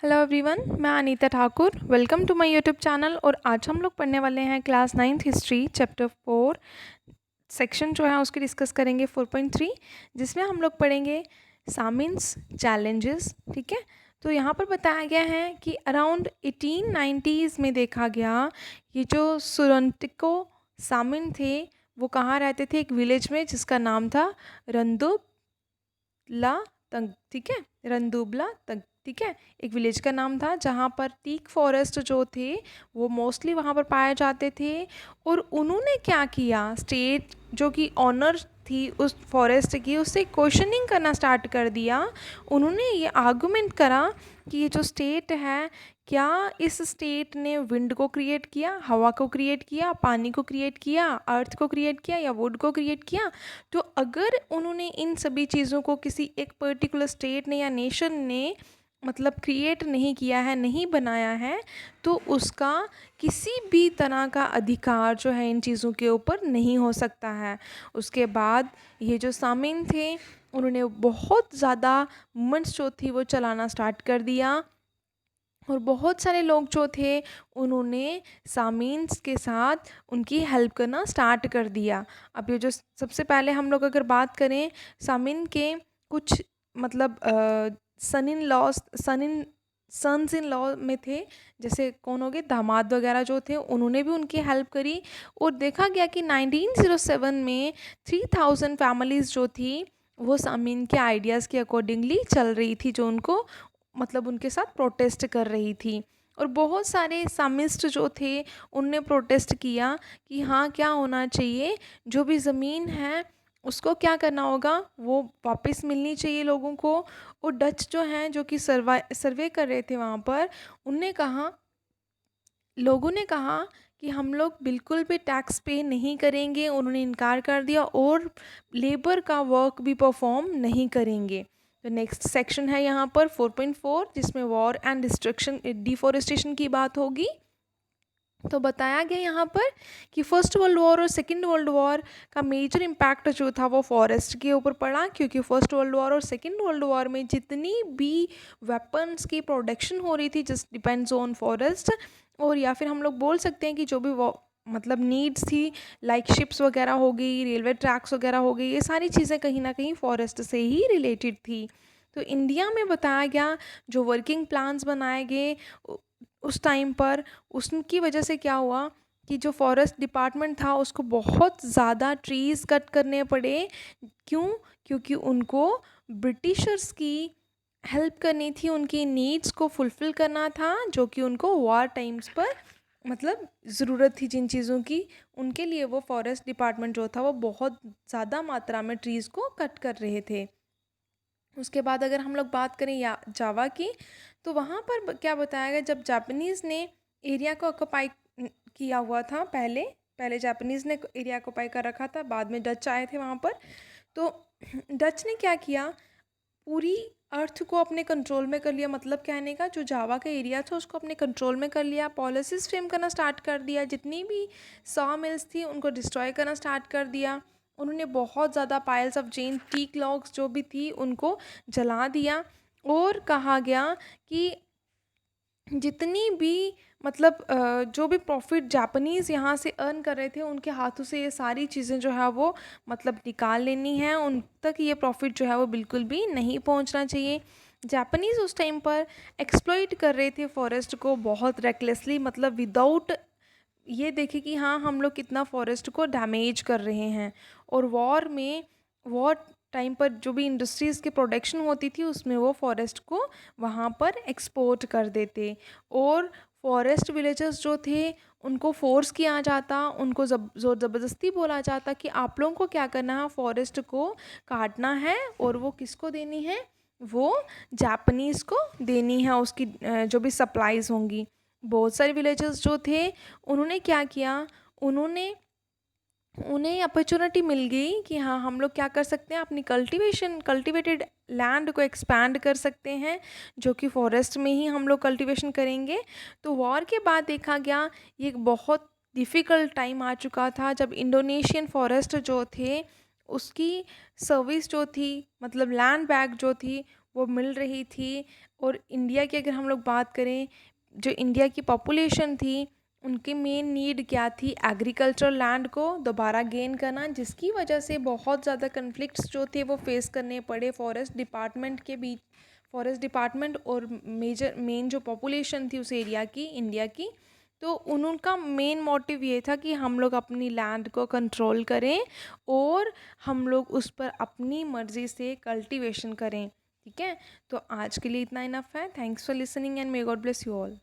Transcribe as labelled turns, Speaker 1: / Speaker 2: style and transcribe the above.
Speaker 1: Hello everyone, मैं Anita Thakur. Welcome to my YouTube channel. और आज हम लोग पढ़ने वाले हैं class 9th history chapter 4 section जो है उसकी डिस्कस करेंगे 4.3, जिसमें हम लोग पढ़ेंगे सामिन्स चैलेंजेस। ठीक है, तो यहाँ पर बताया गया है कि अराउंड 1890s में देखा गया ये जो सुरंटिको सामिन थे वो कहाँ रहते थे, एक विलेज में जिसका नाम था रंदुबला तंग। ठीक है, रंदुबला तंग। ठीक है, एक विलेज का नाम था जहाँ पर टीक फॉरेस्ट जो थे वो मोस्टली वहाँ पर पाए जाते थे। और उन्होंने क्या किया, स्टेट जो कि ऑनर थी उस फॉरेस्ट की, उससे क्वेश्चनिंग करना स्टार्ट कर दिया। उन्होंने ये आर्गुमेंट करा कि ये जो स्टेट है, क्या इस स्टेट ने विंड को क्रिएट किया, हवा को क्रिएट किया, पानी को क्रिएट किया, अर्थ को क्रिएट किया या वुड को क्रिएट किया। तो अगर उन्होंने इन सभी चीज़ों को किसी एक पर्टिकुलर स्टेट ने या नेशन ने मतलब क्रिएट नहीं किया है, नहीं बनाया है, तो उसका किसी भी तरह का अधिकार जो है इन चीज़ों के ऊपर नहीं हो सकता है। उसके बाद ये जो सामिन थे उन्होंने बहुत ज़्यादा मूवमेंट्स जो थी वो चलाना स्टार्ट कर दिया। और बहुत सारे लोग जो थे उन्होंने सामीन्स के साथ उनकी हेल्प करना स्टार्ट कर दिया। अब ये जो सबसे पहले हम लोग अगर बात करें सामिन के कुछ मतलब सन्स इन लॉ में थे, जैसे कौन हो गए, दामाद वगैरह जो थे, उन्होंने भी उनकी हेल्प करी। और देखा गया कि 1907 में 3000 फैमिलीज़ जो थी वो सामिन के आइडियाज़ के अकॉर्डिंगली चल रही थी, जो उनको मतलब उनके साथ प्रोटेस्ट कर रही थी। और बहुत सारे सामिस्ट जो थे उनने प्रोटेस्ट किया कि हाँ, क्या होना चाहिए, जो भी ज़मीन है उसको क्या करना होगा, वो वापस मिलनी चाहिए लोगों को। और डच जो हैं जो कि सर्वे कर रहे थे वहाँ पर, उनने कहा, लोगों ने कहा कि हम लोग बिल्कुल भी टैक्स पे नहीं करेंगे। उन्होंने इनकार कर दिया और लेबर का वर्क भी परफॉर्म नहीं करेंगे। तो नेक्स्ट सेक्शन है यहाँ पर 4.4, जिसमें वॉर एंड डिस्ट्रक्शन डिफॉरेस्टेशन की बात होगी। तो बताया गया यहाँ पर कि फर्स्ट वर्ल्ड वॉर और सेकेंड वर्ल्ड वॉर का मेजर इम्पैक्ट जो था वो फॉरेस्ट के ऊपर पड़ा, क्योंकि फर्स्ट वर्ल्ड वॉर और सेकेंड वर्ल्ड वॉर में जितनी भी वेपन्स की प्रोडक्शन हो रही थी जस्ट डिपेंड्स ऑन फॉरेस्ट। और या फिर हम लोग बोल सकते हैं कि जो भी मतलब नीड्स थी, लाइक शिप्स वगैरह हो गई, रेलवे ट्रैक्स वगैरह हो गई, ये सारी चीज़ें कहीं ना कहीं फॉरेस्ट से ही रिलेटेड थी। तो इंडिया में बताया गया जो वर्किंग प्लान्स बनाए गए उस टाइम पर, उसकी वजह से क्या हुआ कि जो फॉरेस्ट डिपार्टमेंट था उसको बहुत ज़्यादा ट्रीज़ कट करने पड़े। क्यों? क्योंकि उनको ब्रिटिशर्स की हेल्प करनी थी, उनकी नीड्स को फुलफ़िल करना था, जो कि उनको वॉर टाइम्स पर मतलब ज़रूरत थी जिन चीज़ों की, उनके लिए वो फॉरेस्ट डिपार्टमेंट जो था वो बहुत ज़्यादा मात्रा में ट्रीज़ को कट कर रहे थे। उसके बाद अगर हम लोग बात करें या जावा की, तो वहाँ पर क्या बताया गया, जब जापानीज़ ने एरिया को ऑक्यूपाई किया हुआ था, पहले पहले जापानीज़ ने एरिया ऑक्यूपाई कर रखा था, बाद में डच आए थे वहाँ पर। तो डच ने क्या किया, पूरी अर्थ को अपने कंट्रोल में कर लिया। मतलब कहने का, जो जावा का एरिया था उसको अपने कंट्रोल में कर लिया, पॉलिसीज़ फ्रेम करना स्टार्ट कर दिया, जितनी भी सॉ मिल्स थी उनको डिस्ट्रॉय करना स्टार्ट कर दिया। उन्होंने बहुत ज़्यादा पाइल्स ऑफ जेन टीक लॉग्स जो भी थी उनको जला दिया। और कहा गया कि जितनी भी मतलब जो भी प्रॉफिट जापानीज़ यहाँ से अर्न कर रहे थे उनके हाथों से ये सारी चीज़ें जो है वो मतलब निकाल लेनी है, उन तक ये प्रॉफिट जो है वो बिल्कुल भी नहीं पहुँचना चाहिए। जापानीज़ उस टाइम पर एक्सप्लॉइट कर रहे थे फॉरेस्ट को बहुत रेकलेसली, मतलब विदाउट ये देखे कि हाँ, हम लोग कितना फॉरेस्ट को डैमेज कर रहे हैं। और वॉर टाइम पर जो भी इंडस्ट्रीज़ की प्रोडक्शन होती थी उसमें वो फॉरेस्ट को वहाँ पर एक्सपोर्ट कर देते। और फॉरेस्ट विलेजर्स जो थे उनको फोर्स किया जाता, उनको ज़ोर ज़बरदस्ती बोला जाता कि आप लोगों को क्या करना है, फॉरेस्ट को काटना है और वो किसको देनी है, वो जापानीज़ को देनी है, उसकी जो भी सप्लाईज़ होंगी। बहुत सारे विलेजर्स जो थे उन्होंने क्या किया, उन्हें अपॉर्चुनिटी मिल गई कि हाँ, हम लोग क्या कर सकते हैं, अपनी कल्टिवेटेड लैंड को एक्सपैंड कर सकते हैं, जो कि फॉरेस्ट में ही हम लोग कल्टिवेशन करेंगे। तो वॉर के बाद देखा गया ये एक बहुत डिफ़िकल्ट टाइम आ चुका था, जब इंडोनेशियन फॉरेस्ट जो थे उसकी सर्विस जो थी, मतलब लैंड बैक जो थी वो मिल रही थी। और इंडिया की अगर हम लोग बात करें, जो इंडिया की पॉपुलेशन थी, उनकी मेन नीड क्या थी? एग्रीकल्चर लैंड को दोबारा गेन करना, जिसकी वजह से बहुत ज़्यादा कन्फ्लिक्ट्स जो थे वो फेस करने पड़े फॉरेस्ट डिपार्टमेंट के बीच, फॉरेस्ट डिपार्टमेंट और मेन जो पॉपुलेशन थी उस एरिया की, इंडिया की। तो उनका मेन मोटिव ये था कि हम लोग अपनी लैंड को कंट्रोल करें और हम लोग उस पर अपनी मर्ज़ी से कल्टीवेशन करें। ठीक है, तो आज के लिए इतना इनफ है। Thanks for listening and may God bless you all.